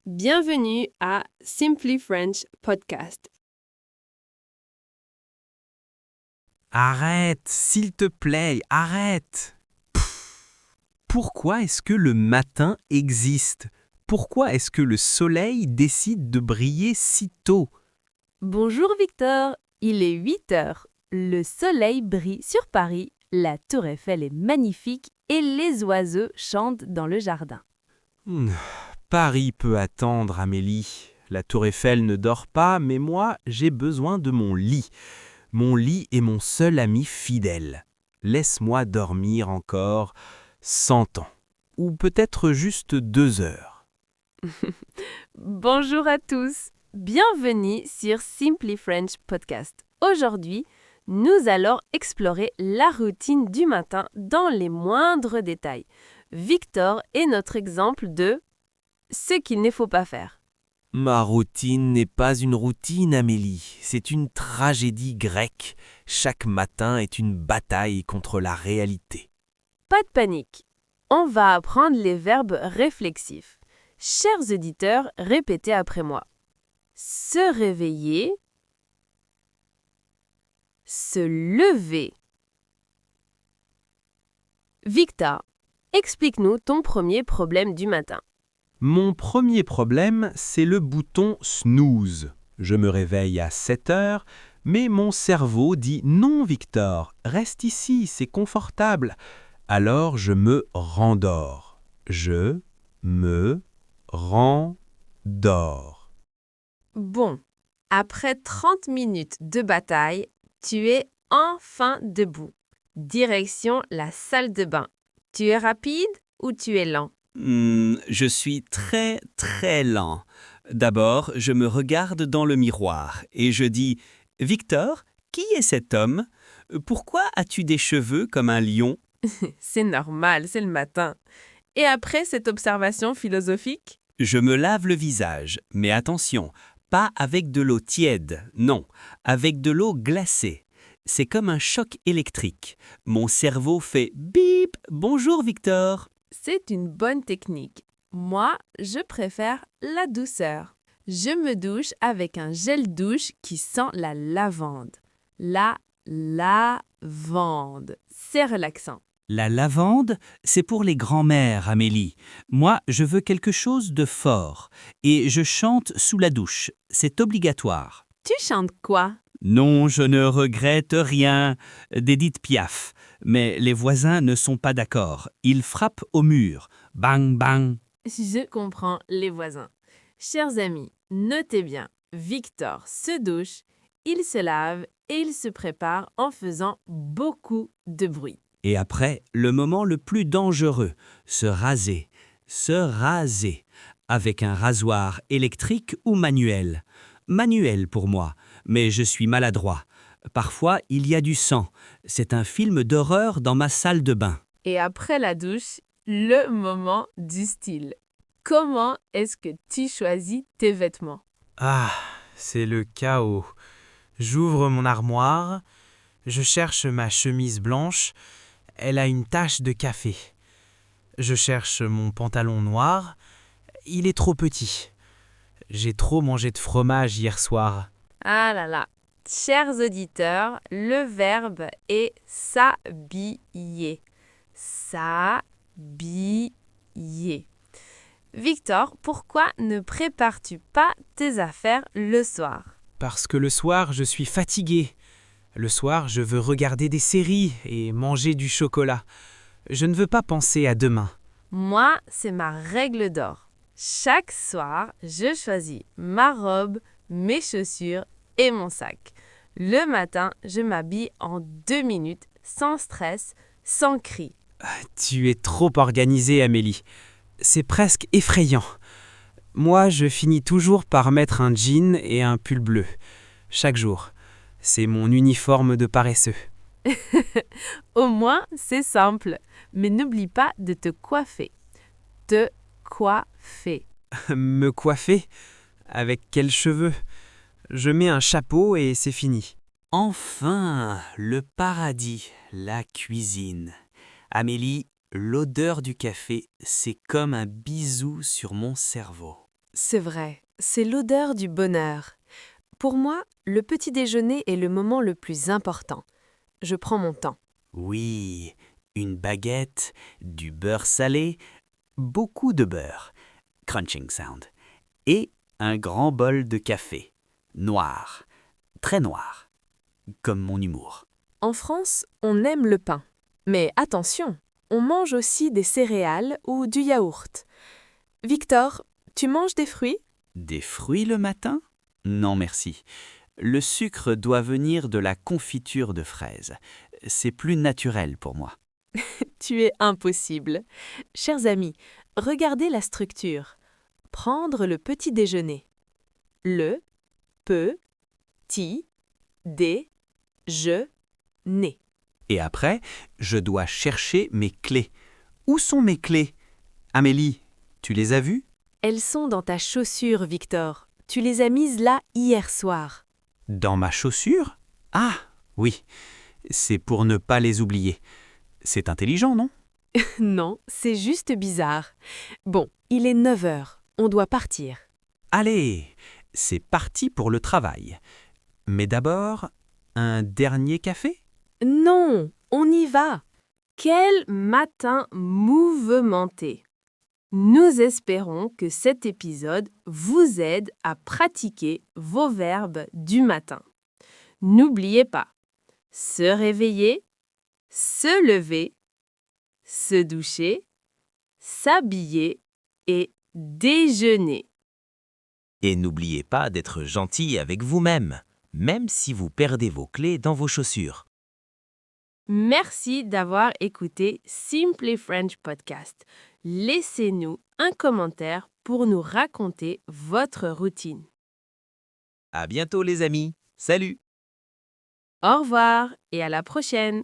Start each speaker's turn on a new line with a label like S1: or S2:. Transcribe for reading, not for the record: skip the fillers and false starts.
S1: Bienvenue à Simply French Podcast.
S2: Arrête, s'il te plaît, arrête. Pourquoi est-ce que le matin existe? Pourquoi est-ce que le soleil décide de briller si tôt?
S1: Bonjour Victor, il est 8 heures. Le soleil brille sur Paris, la tour Eiffel est magnifique et les oiseaux chantent dans le jardin.
S2: Paris peut attendre, Amélie. La tour Eiffel ne dort pas, mais moi, j'ai besoin de mon lit. Mon lit est mon seul ami fidèle. Laisse-moi dormir encore 100 ans. Ou peut-être juste 2 heures.
S1: Bonjour à tous, bienvenue sur Simply French Podcast. Aujourd'hui, nous allons explorer la routine du matin dans les moindres détails. Victor est notre exemple de ce qu'il ne faut pas faire.
S2: Ma routine n'est pas une routine, Amélie, c'est une tragédie grecque. Chaque matin est une bataille contre la réalité.
S1: Pas de panique, on va apprendre les verbes réflexifs. Chers auditeurs, répétez après moi. Se réveiller, se lever. Victor, explique-nous ton premier problème du matin.
S2: Mon premier problème, c'est le bouton snooze. Je me réveille à 7 heures, mais mon cerveau dit « Non, Victor, reste ici, c'est confortable ». Alors je me rendors. Je me rendors.
S1: Bon, après 30 minutes de bataille, tu es enfin debout. Direction la salle de bain. Tu es rapide ou tu es lent?
S3: Je suis très très lent. D'abord, je me regarde dans le miroir et je dis « Victor, qui est cet homme? Pourquoi as-tu des cheveux comme un lion ?»
S1: C'est normal, c'est le matin. Et après cette observation philosophique?
S3: Je me lave le visage, mais attention, pas avec de l'eau tiède, non, avec de l'eau glacée. C'est comme un choc électrique. Mon cerveau fait « Bip, bonjour Victor !»
S1: C'est une bonne technique. Moi, je préfère la douceur. Je me douche avec un gel douche qui sent la lavande. La lavande. C'est relaxant.
S3: La lavande, c'est pour les grands-mères, Amélie. Moi, je veux quelque chose de fort. Et je chante sous la douche. C'est obligatoire.
S1: Tu chantes quoi?
S3: Non, je ne regrette rien, d'Édith Piaf. Mais les voisins ne sont pas d'accord. Ils frappent au mur. Bang, bang.
S1: Je comprends les voisins. Chers amis, notez bien. Victor se douche, il se lave et il se prépare en faisant beaucoup de bruit.
S3: Et après, le moment le plus dangereux, se raser. Se raser. Avec un rasoir électrique ou manuel. Manuel pour moi, mais je suis maladroit. Parfois, il y a du sang. C'est un film d'horreur dans ma salle de bain.
S1: Et après la douche, le moment du style. Comment est-ce que tu choisis tes vêtements?
S4: Ah, c'est le chaos. J'ouvre mon armoire, je cherche ma chemise blanche, elle a une tache de café. Je cherche mon pantalon noir, il est trop petit. J'ai trop mangé de fromage hier soir.
S1: Ah là là. Chers auditeurs, le verbe est s'habiller. S'habiller. Victor, pourquoi ne prépares-tu pas tes affaires le soir?
S4: Parce que le soir, je suis fatigué. Le soir, je veux regarder des séries et manger du chocolat. Je ne veux pas penser à demain.
S1: Moi, c'est ma règle d'or. Chaque soir, je choisis ma robe, mes chaussures et mon sac. Le matin, je m'habille en 2 minutes, sans stress, sans cri.
S4: Tu es trop organisée, Amélie. C'est presque effrayant. Moi, je finis toujours par mettre un jean et un pull bleu. Chaque jour. C'est mon uniforme de paresseux.
S1: Au moins, c'est simple. Mais n'oublie pas de te coiffer. Te coiffer.
S4: Me coiffer? Avec quels cheveux? Je mets un chapeau et c'est fini.
S3: Enfin, le paradis, la cuisine. Amélie, l'odeur du café, c'est comme un bisou sur mon cerveau.
S1: C'est vrai, c'est l'odeur du bonheur. Pour moi, le petit déjeuner est le moment le plus important. Je prends mon temps.
S3: Oui, une baguette, du beurre salé, beaucoup de beurre, crunching sound, et un grand bol de café, noir, très noir, comme mon humour.
S1: En France, on aime le pain. Mais attention, on mange aussi des céréales ou du yaourt. Victor, tu manges des fruits?
S3: Des fruits le matin? Non merci. Le sucre doit venir de la confiture de fraises. C'est plus naturel pour moi.
S1: Tu es impossible. Chers amis, regardez la structure. Prendre le petit déjeuner. Le, pe, ti, dé, je, né.
S2: Et après, je dois chercher mes clés. Où sont mes clés? Amélie, tu les as vues?
S1: Elles sont dans ta chaussure, Victor. Tu les as mises là hier soir.
S2: Dans ma chaussure? Ah, oui, c'est pour ne pas les oublier. C'est intelligent, non?
S1: Non, c'est juste bizarre. Bon, il est 9 heures. On doit partir.
S2: Allez, c'est parti pour le travail. Mais d'abord, un dernier café?
S1: Non, on y va. Quel matin mouvementé. Nous espérons que cet épisode vous aide à pratiquer vos verbes du matin. N'oubliez pas, se réveiller, se lever, se doucher, s'habiller et déjeuner.
S5: Et n'oubliez pas d'être gentil avec vous-même, même si vous perdez vos clés dans vos chaussures.
S1: Merci d'avoir écouté Simply French Podcast. Laissez-nous un commentaire pour nous raconter votre routine.
S5: À bientôt les amis. Salut!
S1: Au revoir et à la prochaine!